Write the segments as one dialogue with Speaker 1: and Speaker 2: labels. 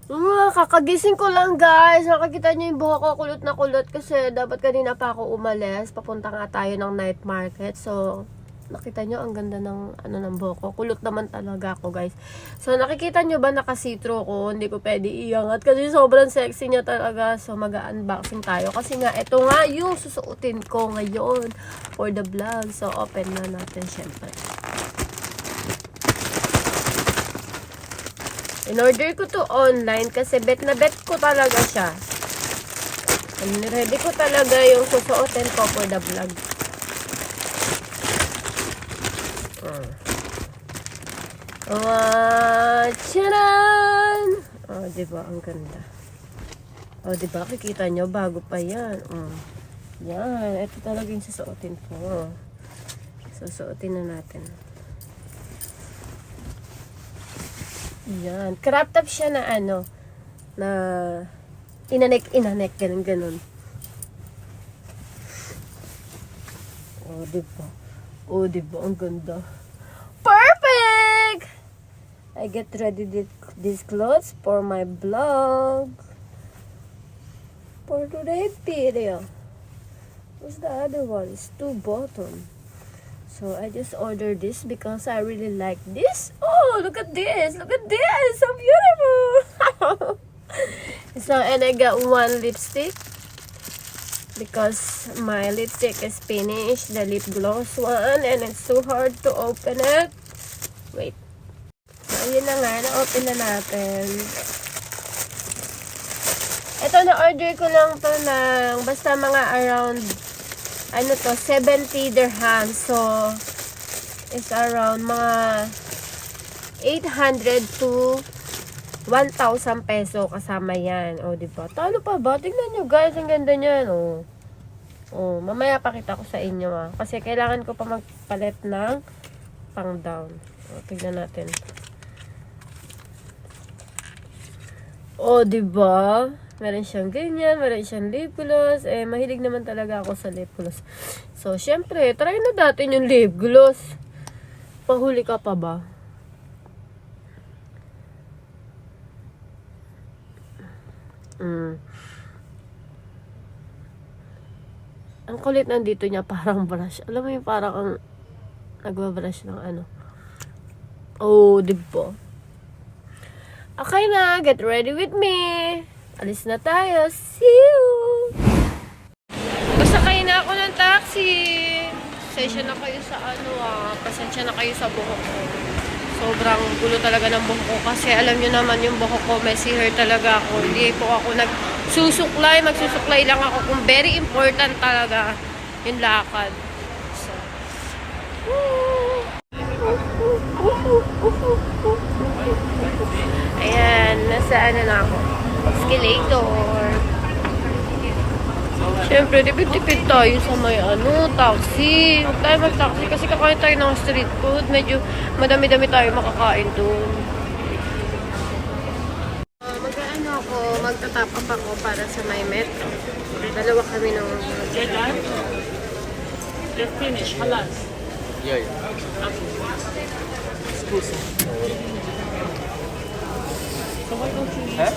Speaker 1: Kakagising ko lang guys. Nakakita niyo yung buhok ko kulot na kulot kasi dapat kanina pa ako umalis. Papunta nga tayo ng night market. So, nakita niyo ang ganda ng ng buhok ko. Kulot naman talaga ako guys. So, nakikita niyo ba nakasitro ko? Hindi ko pwede iangat kasi sobrang sexy niya talaga. So, mag-unboxing tayo. Kasi nga, ito nga yung susuotin ko ngayon for the vlog. So, open na natin syempre. In-order ko to online kasi bet na bet ko talaga siya. And ready ko talaga yung susuotin ko for the vlog. Tcharan! Diba? Ang ganda. Diba? Kikita nyo, bago pa yan. Yan. Ito talaga yung susuotin ko. Susuotin na natin. Yan. Crop top siya na na inanek, ganun. Diba? Diba? Ang ganda. Perfect! I get ready these clothes for my vlog. For today's video. What's the other one? It's 2 bottom. So, I just ordered this because I really like this. Oh, look at this. Look at this. So beautiful. So, and I got 1 lipstick. Because my lipstick is finished. The lip gloss one. And it's too hard to open it. Wait. So, yun na nga. Na-open na natin. Ito, na-order ko lang to ng basta mga around 70 dirhams. So, it's around mga 800 to 1,000 peso kasama yan. Diba? Talo pa ba? Tingnan nyo guys, ang ganda niyan. Mamaya pakita ko sa inyo kasi kailangan ko pa magpalit ng pang down. Tingnan natin. Diba? Meron siyang ganyan, meron siyang lip gloss. Mahilig naman talaga ako sa lip gloss. So, syempre, try na natin yung lip gloss. Pahuli ka pa ba? Ang kulit nandito niya, parang brush. Alam mo yung parang ang nagbabrush ng diba? Okay na, get ready with me. Alis na tayo. See you! Pasakay na ako ng taxi. Pasensya na kayo sa pasensya na kayo sa buhok ko. Sobrang gulo talaga ng buhok ko kasi alam nyo naman yung buhok ko, messy hair talaga ako. Hindi po ako nagsusuklay. Magsusuklay lang ako kung very important talaga yung lakad. So, ayan, nasa na ako. Escalator. Siyempre, tipid-tipid tayo sa may taxi. Huwag tayo mag-taxi kasi kakain tayo ng street food. Medyo madami-dami tayo makakain doon. Magtatap up ako para sa may metro. Dalawa kami ng
Speaker 2: Just finish, halas.
Speaker 3: Yeah.
Speaker 2: Excuse me. So why don't you eat?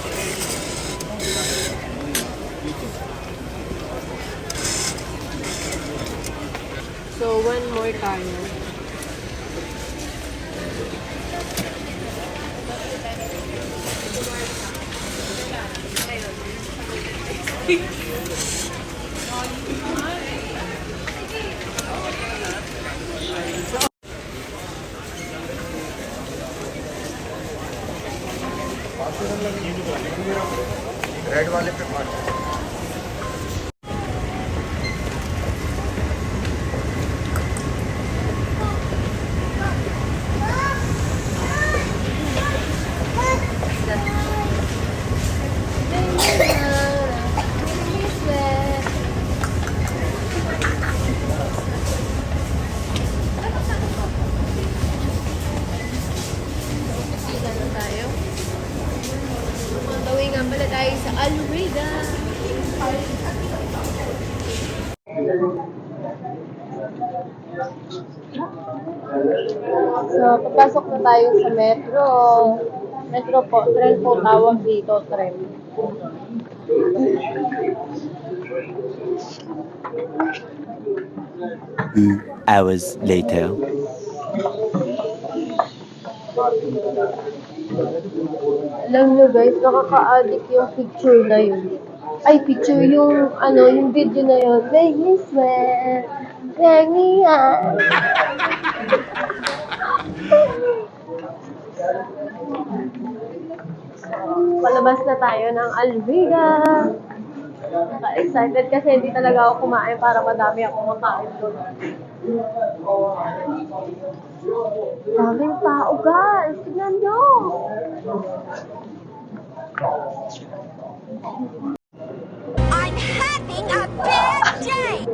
Speaker 1: So, one more tayo.
Speaker 3: Red वाले पे 5।
Speaker 1: tayo sa Almeida. So, papasok na tayo sa metro. Metro po. Tren po tawag dito. Tren.
Speaker 4: 2 hours later.
Speaker 1: Alam nyo guys, nakaka-addict yung picture na yun. Ay, picture yung, yung video na yun. Make me sweat. Make me hot. Palabas na tayo ng Alvida. Excited kasi hindi talaga ako kumain para madami ako makain doon. Daming tao guys. Tignan nyo.
Speaker 5: I'm having a bad day!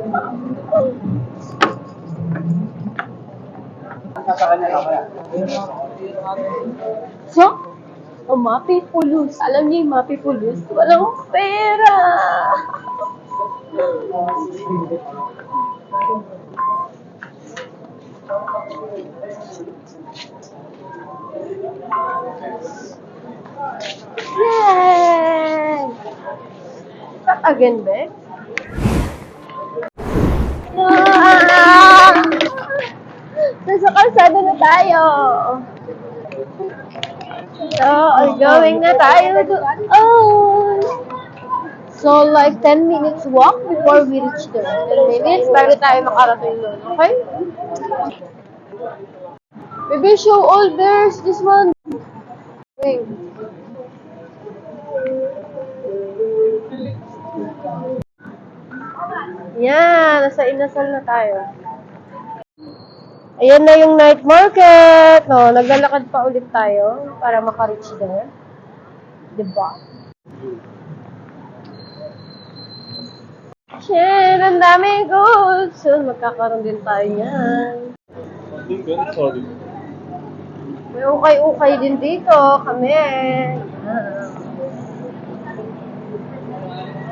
Speaker 1: So, Mapipulus. Alam niyo yung Mapipulus? Walang pera! Yay! That again, Bex? Nasa kalsada na tayo. So, going na tayo doon. So, like 10 minutes walk before we reach there. 10 minutes bago tayo makarating doon. Okay? Maybe show all theirs. This one. Wait. Yan. Nasa inasal na tayo. Ayan na yung night market. No, naglalakad pa ulit tayo para maka-reach there. Diba? Shit, ang daming goods. Soon, magkakaroon din tayo yan. May ukay-ukay din dito. Kami.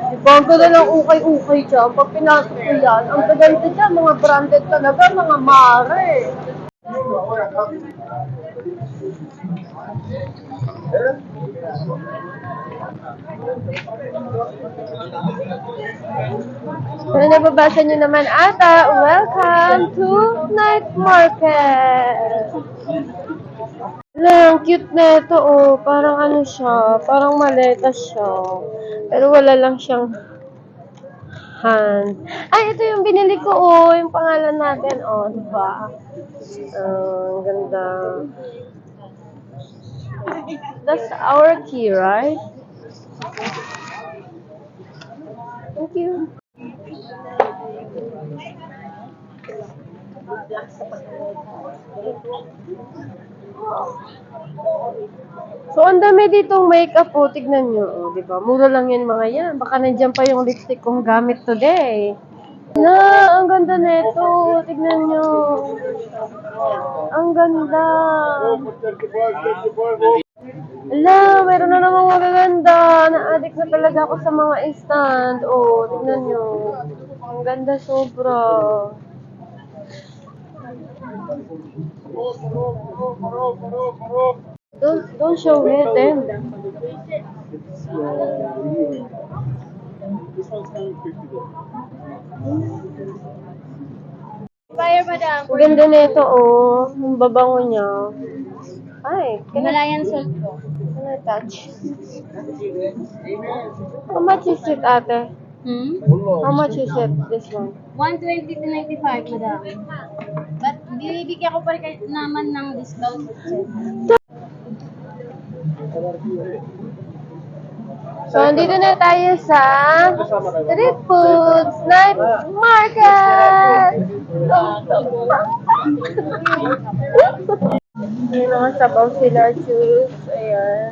Speaker 1: Diba, ang ganda ng ukay-ukay dyan. Pag pinasok ko yan, ang gaganda dyan. Mga branded talaga, mga mare. Kung nababasa nyo naman ata, welcome to night market. Lang, cute na ito, oh. Parang ano siya, parang maleta siya. Pero wala lang siyang hand. Ay, ito yung binili ko, oh. Yung pangalan natin, oh. Diba? Ang ganda. That's our key, right? Thank you. So, ang dami ditong makeup po. Tignan nyo. Oh, diba? Mura lang yan mga yan. Baka nandiyan pa yung lipstick kong gamit today. Na, ang ganda nito. Tignan nyo. Ang ganda. Ala, meron na namang magaganda. Na-addict na talaga ako sa mga instant. Oh, tignan nyo. Ang ganda sobra. Don't show it then.
Speaker 5: Fire, madam.
Speaker 1: Ang ganda nito, oh. Ang babango niya. Ay,
Speaker 5: Himalayan salt po.
Speaker 1: can I touch? How much is it, ate? How much is it, this one?
Speaker 5: 120 to 95, madam. But bibigyan ko pa rin kayo naman ng discount.
Speaker 1: So, andito na tayo sa street foods night market! May mga sabaw sila, juice. Ayan.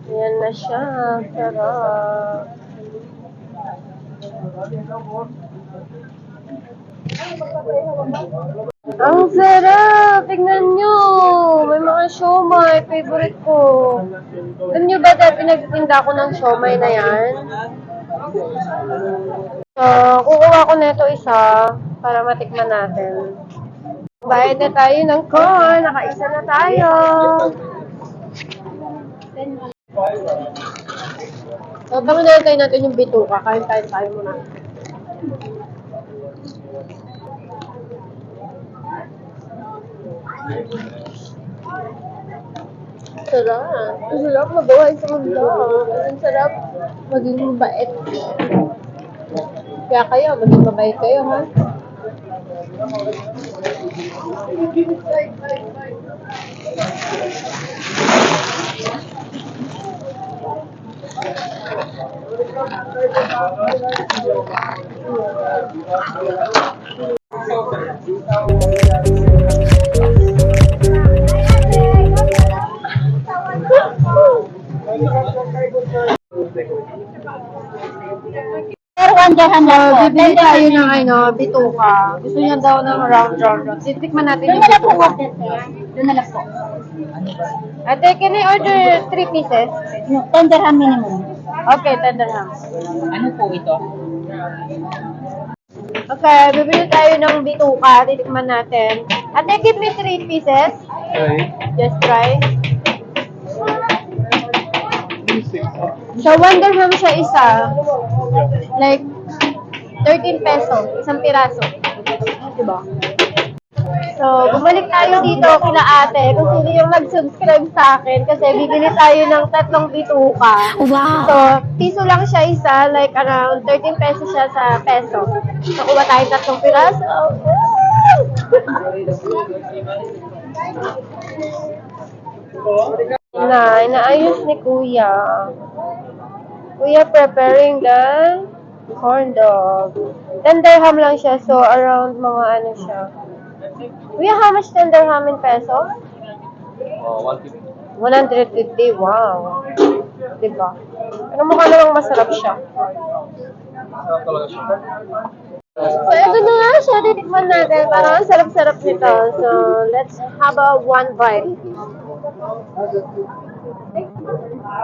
Speaker 1: Ayan na siya. Sarap. Ang sarap! Tignan nyo! May mga siomay. Favorite ko. Alam nyo ba dahil pinagtinda ko ng siomay na yan? So, kukuha ko na ito isa para matikman natin. Bayad na tayo ng corn. Nakaisa na tayo. So, tama na tayo natin yung bituka. Kain tayo muna. Sarap. Ang sarap mabuhay sa mundo. Ang sarap maging mabait. Kaya kayo, maging mabait kayo, ha?
Speaker 5: Pero 1 dirham lang po.
Speaker 1: Bibili tayo ng bituka. Gusto niya daw ng round. Titikman natin
Speaker 5: Doon
Speaker 1: yung
Speaker 5: na lang po
Speaker 1: bituka.
Speaker 5: order, sir. Doon na lang po.
Speaker 1: Ate, can I order 3 pieces?
Speaker 5: 10 dirham minimum.
Speaker 1: Okay, 10 dirhams.
Speaker 2: Ano po ito?
Speaker 1: Okay, bibili tayo ng bituka. Titikman natin. Ate, give me 3 pieces. Just try. So, 1 dirham siya isa. Like, 13 peso. Isang piraso. Diba? So, bumalik tayo dito kila ate kung sino yung nag-subscribe sa akin kasi bibili tayo ng 3 bituka.
Speaker 6: Wow!
Speaker 1: So, piso lang siya isa, like around 13 pesos siya sa peso. Nakuha tayo 3 piraso. Inaayos ni Kuya. Kuya preparing the corn dog. 10 dirham lang siya, so around mga ano siya. Kuya, how much 10 dirham in peso? 150. Wow. Diba? Pero mukha namang masarap siya. So, ito na nga siya. Titikman natin. Parang ang sarap-sarap nito. So, let's have a 1 bite.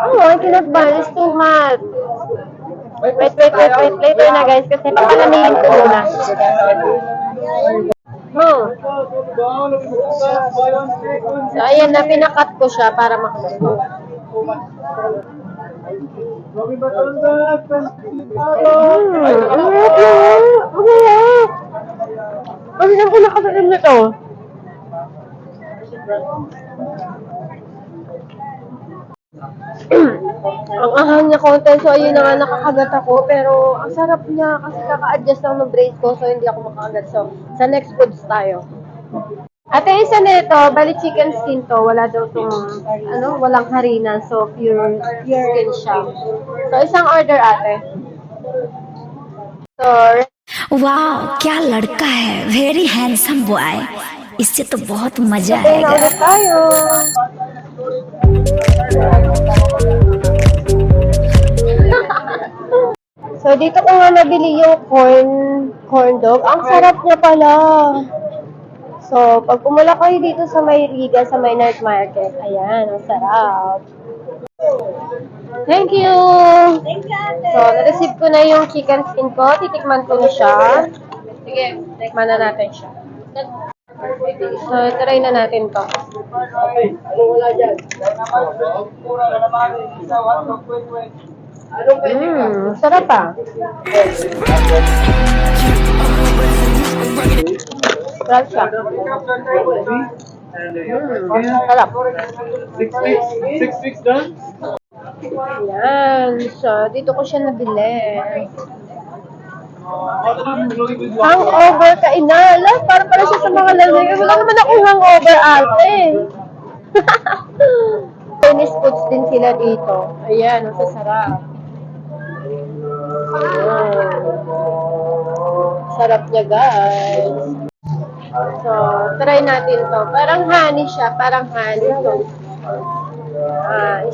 Speaker 1: Oh, I cannot bite. It's too hot. Wait. Later na guys. Kasi papalamigin ko muna. So, ayan na. Pinakat ko siya para makaluto. Kasi saan ko nakatalim nito? Ang ahang niya konti, so ayun na nga nakakagat ako, pero ang sarap niya kasi kaka-adjust lang ng brace ko, so hindi ako makakagat. So, sa next foods tayo. Ate, isa nito, bali chicken skin to, wala daw itong, walang harina, so pure skin siya. So, isang order ate. So,
Speaker 6: वाह क्या लड़का है very handsome boy इससे तो बहुत मजा
Speaker 1: okay na
Speaker 6: आएगा
Speaker 1: ulit tayo. So, dito ko nga nabili yung corn dog. Ang sarap niya pala. So, pag pumula kayo dito sa may Riga, sa may night market, ayan, ang sarap. Thank you! So, na-receive ko na yung chicken skin ko. Titikman ko na siya. Sige, tikman na natin siya. So, try na natin to. Sarap pa. Sarap siya. Sarap.
Speaker 3: 6 weeks done?
Speaker 1: Ayan. So, dito ko siya nabili. Hangover ka, inala. Para pala siya sa mga lasing. Wala naman akong hangover, ate. Chinese foods din sila dito. Ayan, ang sasarap. Sarap niya, guys. So, try natin to. Parang honey siya. Parang honey. So,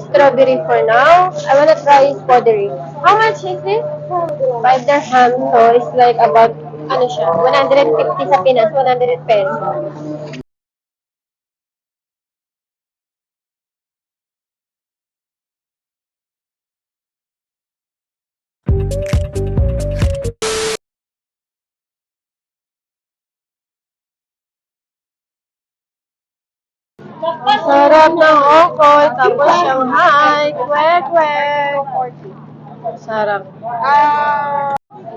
Speaker 1: strawberry for now. I wanna try strawberry. How much is it? 5 dirham. So, it's like about, 150 sa Pinas, 100 pesos. Sarap ng okoy, tapos Shanghai, kwek-kwek. Sarap.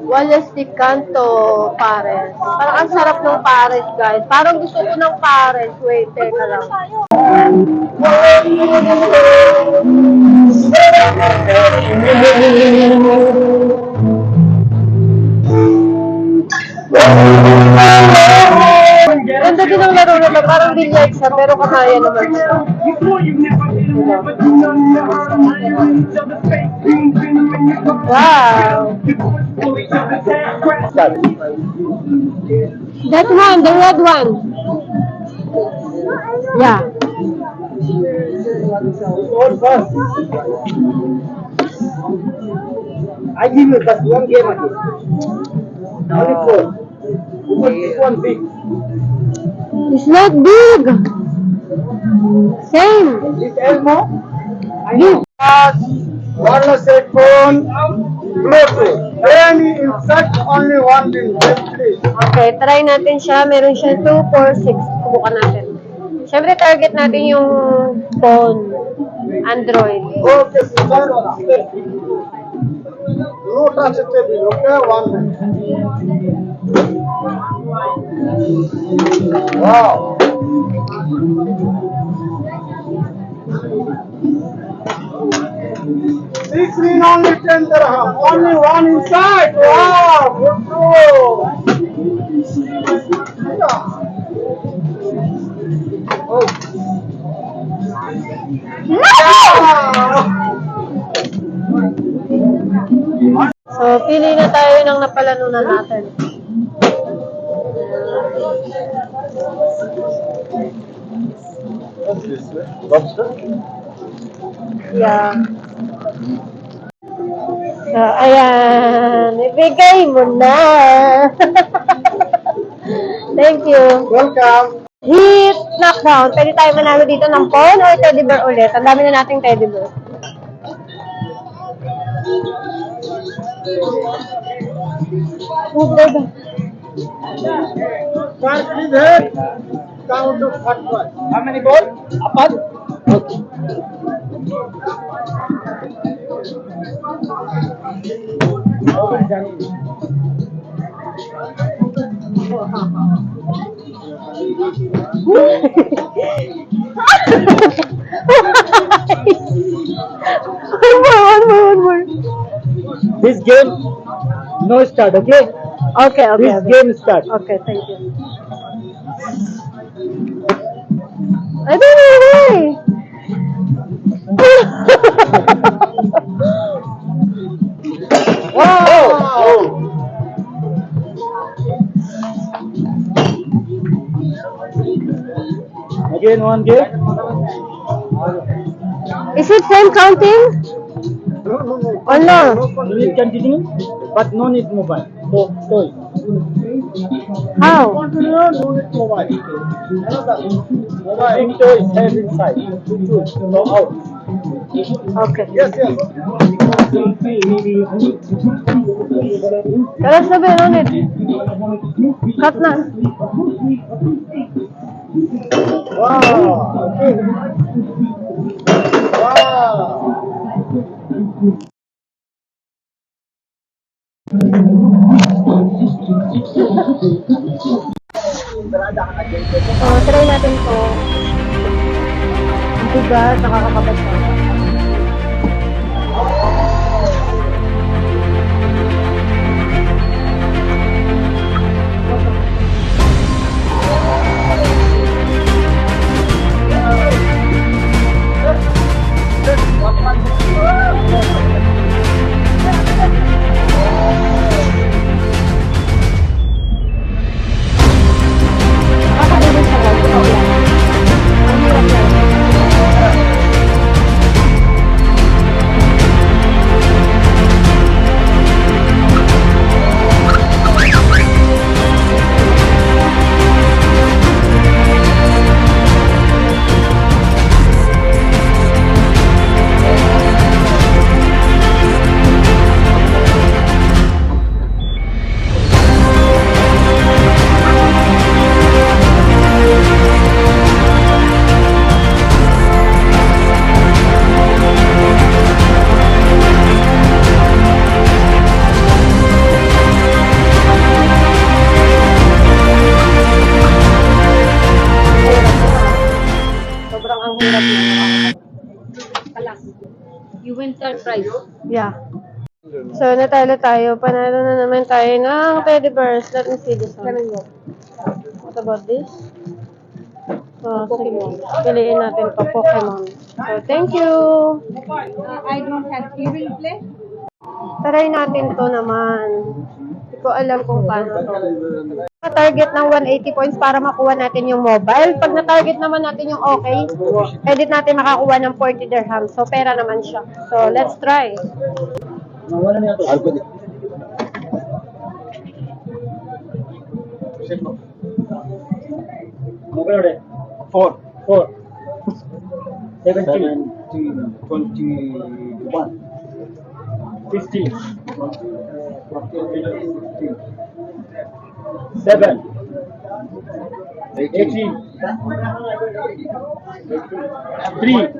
Speaker 1: Walas de Canto, pares. Parang ang sarap ng pares, guys. Parang gusto ko ng pares. Wait, teka lang. Ganda din ang laro na to. Parang billiard siya, pero kamaya naman siya. Wow! That one, the red one. Yeah.
Speaker 3: I give you just one game again. Only four. Because this one big.
Speaker 1: It's not big. Same.
Speaker 3: This Elmo, I need wireless headphone, Bluetooth. Any insert, only one thing. Please.
Speaker 1: Okay, try natin siya. Meron siya 2, 4, 6. Subukan natin. Siyempre, target natin yung phone. Android.
Speaker 3: Okay, sir. No touch table, okay? 1 minute. Wow. Six in only 10 dirham. Only one inside. Wow. Good bro. Yeah. Oh.
Speaker 1: So, pili na tayo ng napalanunan natin.
Speaker 3: What's this? Lobster?
Speaker 1: Yeah. So, ayan. Ibigay mo na. Thank you.
Speaker 3: Welcome.
Speaker 1: Hit knockdown. Pwede tayo manalo dito ng phone or teddy bear ulit. Ang dami na nating teddy bear. Move there ba?
Speaker 3: Can't leave here. Count to 41. How many ball? Apat? Okay.
Speaker 1: One more.
Speaker 3: This game, no start, okay?
Speaker 1: Okay.
Speaker 3: This game start.
Speaker 1: Okay, thank you. I don't know.
Speaker 3: Wow! Again, one game.
Speaker 1: Is it same counting?
Speaker 3: No.
Speaker 1: Or no?
Speaker 3: You need continue, but no need mobile. So, toy.
Speaker 1: How?
Speaker 3: Want to learn? No need mobile. Mobile. Big toy is head inside. Choose. So out.
Speaker 1: Okay.
Speaker 3: Yes.
Speaker 1: Kaya sabi, no need. Cut na.
Speaker 3: Wow. Wow.
Speaker 1: Try natin to. Ang bigat, nakakapagod siya. Nakakabilis siya guys. Ito lang. Ang hirap yan.
Speaker 5: hirap na. Kalas. You win third prize.
Speaker 1: Yeah. So, natalo tayo. Panalo na naman tayo ng teddy bears. Let me see this one. What about this? Sige. Piliin natin pa Pokemon. So, thank you!
Speaker 5: I don't have. You will play?
Speaker 1: Try natin to naman. Hindi ko alam kung paano to. Na-target ng 180 points para makuha natin yung mobile. Pag na-target naman natin yung okay, edit natin makakuha ng 40 dirhams. So, pera naman siya. So, let's try.
Speaker 3: Four. 17, 21, 15, 7, 18, 3,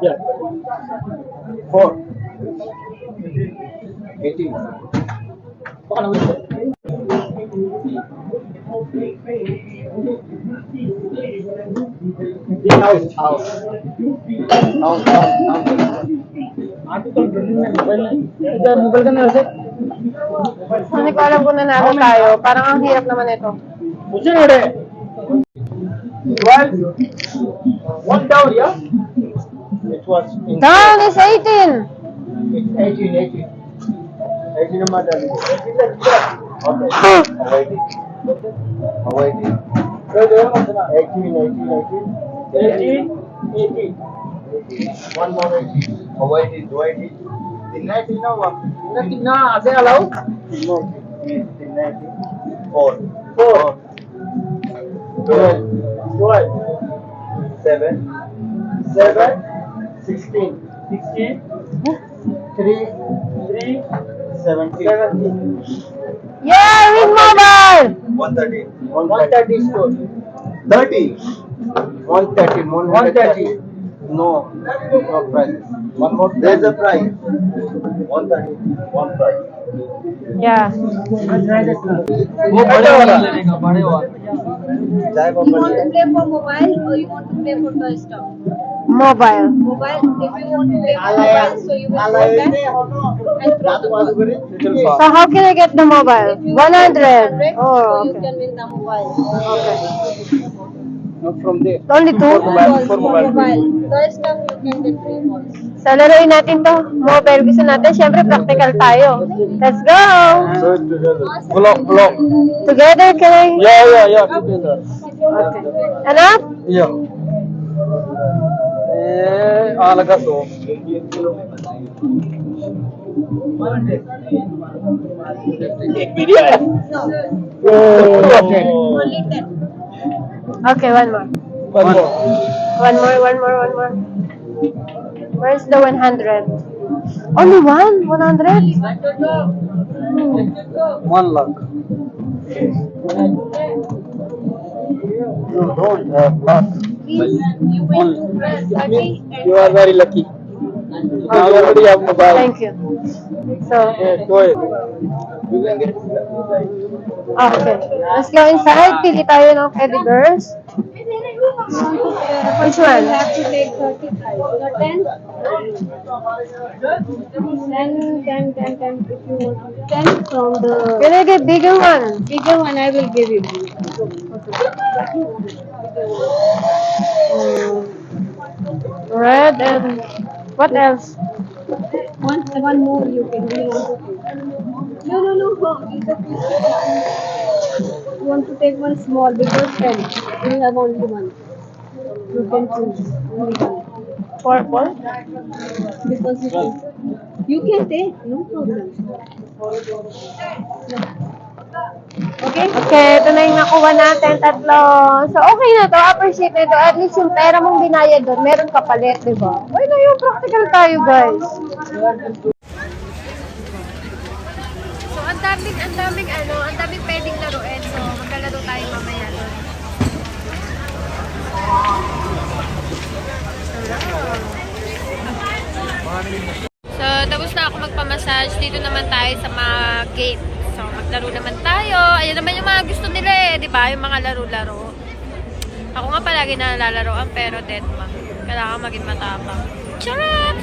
Speaker 3: yeah, 4, 18.
Speaker 1: Hindi ko alam kung nanalo tayo. Parang ang hirap naman ito.
Speaker 3: 12, 1 down, yeah? It was in
Speaker 1: Down is 18!
Speaker 3: it's 18. 18 naman dali. Okay. Away it. 18. One more 18. Away it. Dinay tinawa. Dinay na. Ase allow? No. Dinay. 4. 12. 7. 16. 3. 17.
Speaker 1: Yeah! Win mobile!
Speaker 3: 130 score. 30. 130. No prize. One more. There's a prize. 130. One prize.
Speaker 1: Yeah.
Speaker 3: वो बड़े वाला लेने का बड़े वाला चाहे वो
Speaker 5: You want to play for mobile or you want to play for toy store?
Speaker 1: Mobile.
Speaker 5: Mobile. If you want to play for mobile, so you will go back and throw the ball.
Speaker 1: So how can I get the mobile?
Speaker 5: If you
Speaker 1: 100.
Speaker 5: so
Speaker 1: Oh,
Speaker 5: you
Speaker 1: okay.
Speaker 5: can win the mobile.
Speaker 3: not from there.
Speaker 1: Only 2?
Speaker 5: Balls for mobile. Toy stuff you can get 3 balls.
Speaker 1: So, laruin natin to. Mobile. Gusto natin. Siyempre, practical tayo. Let's go!
Speaker 3: So it together. Block.
Speaker 1: Together, can I?
Speaker 3: Yeah, together.
Speaker 1: Okay. Enough?
Speaker 3: Yeah. लगा तो एक वीडियो है
Speaker 5: Only 10.
Speaker 1: Okay, one more. One more. Where's the 100? Only one? 100?
Speaker 3: 1 lakh. You don't have luck.
Speaker 5: Please, you win 2 prizes. 30 and
Speaker 3: You are very lucky. You already have mobile.
Speaker 1: Thank you. So,
Speaker 3: Yeah, go ahead. You can get
Speaker 1: okay. Let's go inside. Pili tayo ng teddy bears. Which one?
Speaker 5: you have to take 30 prizes. Not 10? 10. If you want 10 from the
Speaker 1: Can I get bigger one?
Speaker 5: bigger one, I will give you.
Speaker 1: Red and what else?
Speaker 5: One more you can do. No. You want to take one small because 10. You have only one. You can choose only one.
Speaker 1: Purple?
Speaker 5: Because you can take, no problem. Okay?
Speaker 1: Okay, ito na yung nakuha natin, tatlo. So, okay na to. Appreciate na to. At least yung pera mong binayad doon, meron ka palit, di ba? Okay na yung practical tayo, guys. So, ang daming pwedeng laruin. So, maglalaro tayo mamaya doon. So, tapos na ako magpamassage. Dito naman tayo sa mga gate. So, maglaro naman tayo. Ayan naman yung mga gusto nila eh, di ba? Yung mga laro-laro. Ako nga palagi nalalaroan pero deadma. Kailangan maging matapang. Charot!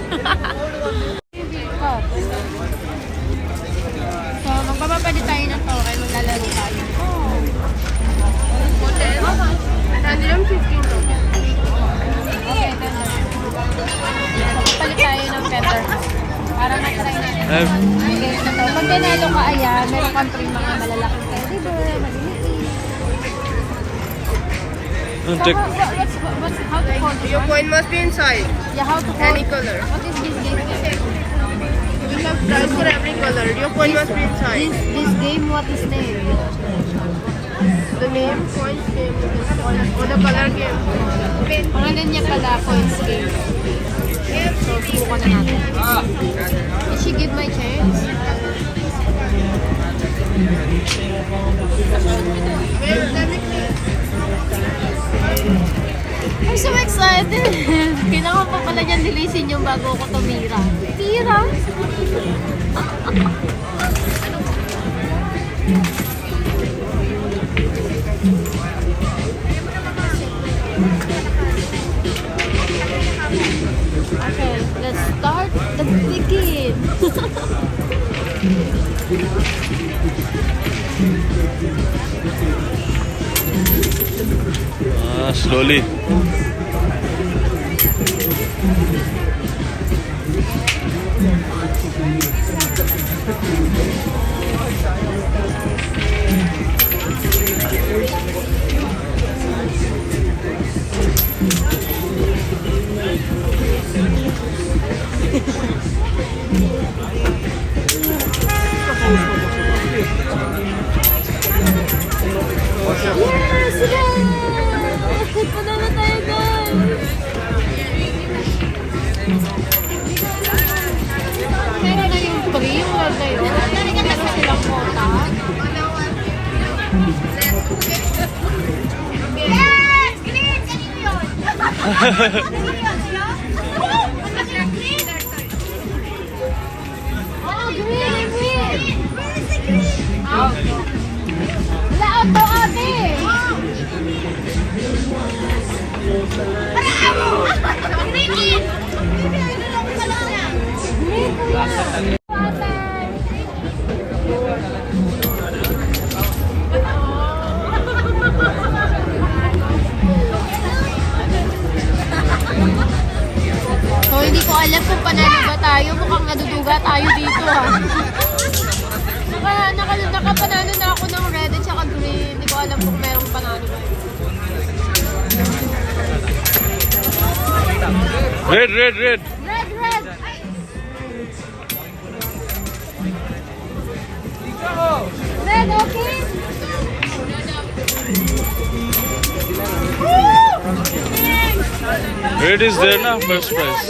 Speaker 1: So, magpapapali tayo ng to kaya maglalaro tayo. Hotel? Hindi lang 15 to. Okay, ganda. So, papalit tayo ng pepper. Para matry natin. Okay, ito to. Pag tinalo ka ayan, meron kang free mga malalaking teddy bear, maliliit. So, how to call this
Speaker 7: Your
Speaker 1: one?
Speaker 7: coin must be inside.
Speaker 1: Yeah, how to call
Speaker 7: Any color.
Speaker 1: What is this game?
Speaker 7: We have price for every color. Your coin must be inside.
Speaker 1: This game, what is name?
Speaker 7: The name, coins game, or the color game.
Speaker 1: Pangalan niya pala, coins game. So, subukan na natin. Did she give my chance?
Speaker 7: Wait, let me see.
Speaker 1: I'm so excited! Kailangan pa pala niyan nilisin yung bago ko tumira. Tira? Okay, let's start the begin.
Speaker 8: Slowly.
Speaker 1: Yes! Yes! Panalo tayo, guys! Meron na yung free, yung world na yun. Meron silang quota.
Speaker 5: Yes! Green! Kanino yun? Kanino yun? Green!
Speaker 1: Oh, green! Green!
Speaker 5: Where is the green?
Speaker 1: Wala auto, ate!
Speaker 5: Green! Pinulong ka lang.
Speaker 1: Green, kuya! Ate! So, hindi ko alam kung panalo ba tayo. Mukhang naduduga tayo dito, ha. Nakapanalo na ako ng red at saka green. Hindi ko alam kung merong panalo ba.
Speaker 8: Red.
Speaker 1: Red, red! Red, okay?
Speaker 8: Red is there na first prize.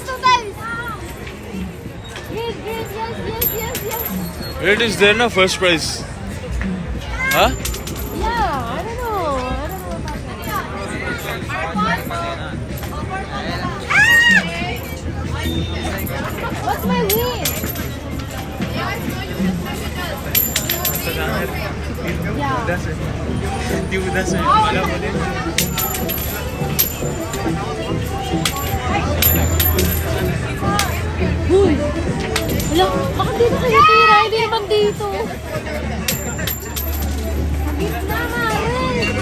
Speaker 1: Two times. Green, yes.
Speaker 8: Red is there na first prize. Huh?
Speaker 1: Yeah, I don't know about that. What's my win? Uy! Wala, bakit dito kayo tira? Hindi naman dito. Gitna nga rin.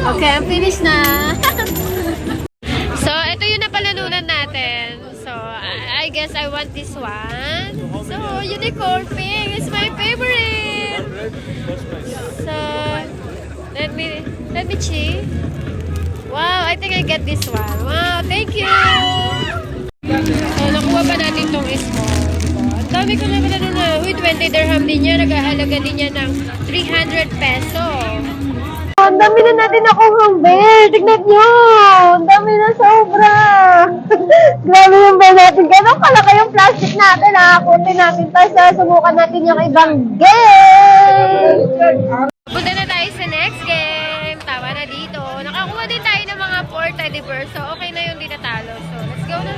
Speaker 1: Okay, I'm finished na. So, ito yung napalanunan natin. So, I guess I want this one. So, unicorn pink is my favorite. So, let me check. Wow, I think I get this one. Wow, thank you. So, nakuha pa natin tong small. Ang dami ko naman na. Uy, 20 dirham din yan. Nagahalaga din yan ng 300 peso. Ang dami na natin nakuhang bear. Tignan nyo. Ang dami na sobra. Grabe yung bear natin. Ganun kalaki yung plastic natin, ha. Kunti natin. Tapos subukan natin yung ibang game. Punta na tayo sa next game. Nakakuha din tayo ng mga 4 teddy bears. So, okay na yung di natalo. So, let's go na.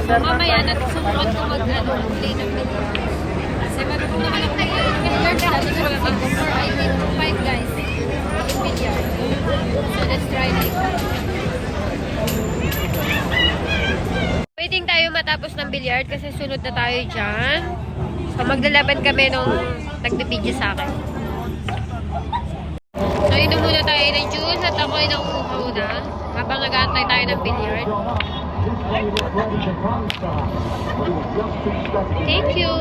Speaker 1: So, mamaya nasubukan ko mag-play ng video. Kasi marunong naman ako tayo ng billiard. Sabi ko naman, 4, I mean 5 guys. In billiard. So, let's try it. Waiting tayo matapos ng billiard kasi sunod na tayo dyan. So, maglalaban kami nung nagbibideo sa akin. So, inom muna tayo ng juice at ako'y nauuhaw na habang nag-aantay tayo ng billiard. Thank you!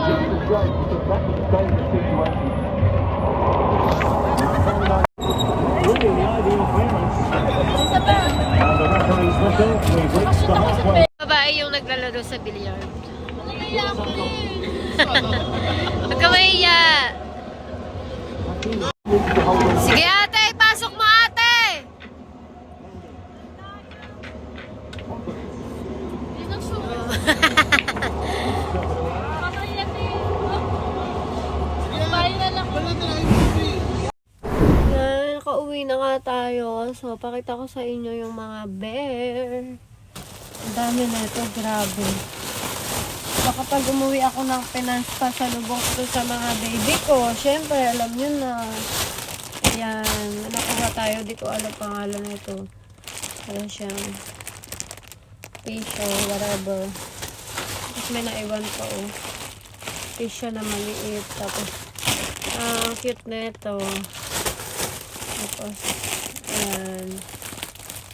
Speaker 1: Babae yung naglalaro sa billiard. Huwag ka mahiya! Sige ate, pasok mo ate! Nakauwi na nga tayo. So, pakita ko sa inyo yung mga bear. Ang dami na ito, grabe. So, kapag umuwi ako ng Pinas pa sa lubong ko sa mga baby ko, syempre, alam nyo na. Ayan, nakuha tayo. Di ko alam pangalan na ito. Alam siyang fish or whatever. Tapos may naiwan pa, oh. Fish siya na maliit. Tapos, ang cute na ito. Tapos, ayan.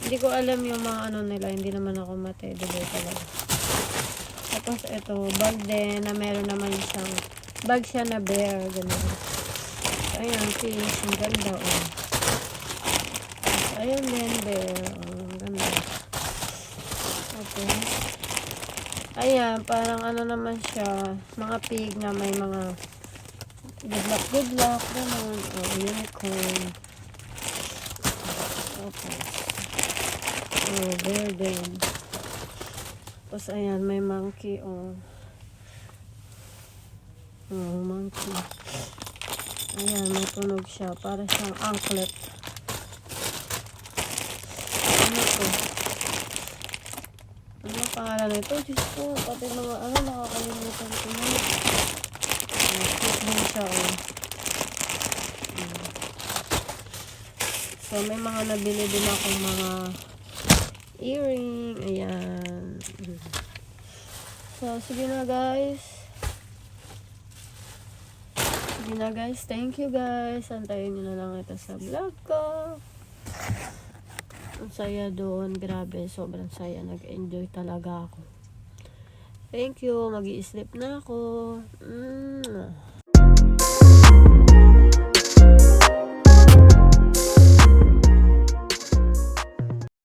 Speaker 1: Hindi ko alam yung mga ano nila. Hindi naman ako matedibo talaga. Tapos, ito, bag din na meron naman siyang bag siya na bear. Ganun. Ayan, fish. Ang ganda, oh. Tapos, ayan din, bear. Oh, ang ganda. Okay. Ayan, parang ano naman siya. Mga pig na may mga good luck, ganun. Oh, unicorn. Okay. Oh, bear din. Tapos, ayan, may monkey, oh. Oh, monkey. Ayan, may tunog siya. Para siyang anklet. Ano to? Ano pangalan na ito? Diyos ko, pati mga, ano, nakakalimutan ko na. Cute din siya, oh. So, may mga nabili din akong mga earring. Ayan. So, sige na guys. Sige na guys. Thank you guys. Antayin nyo na lang ito sa vlog ko. Ang saya doon. Grabe. Sobrang saya. Nag-enjoy talaga ako. Thank you. Mag-i-sleep na ako.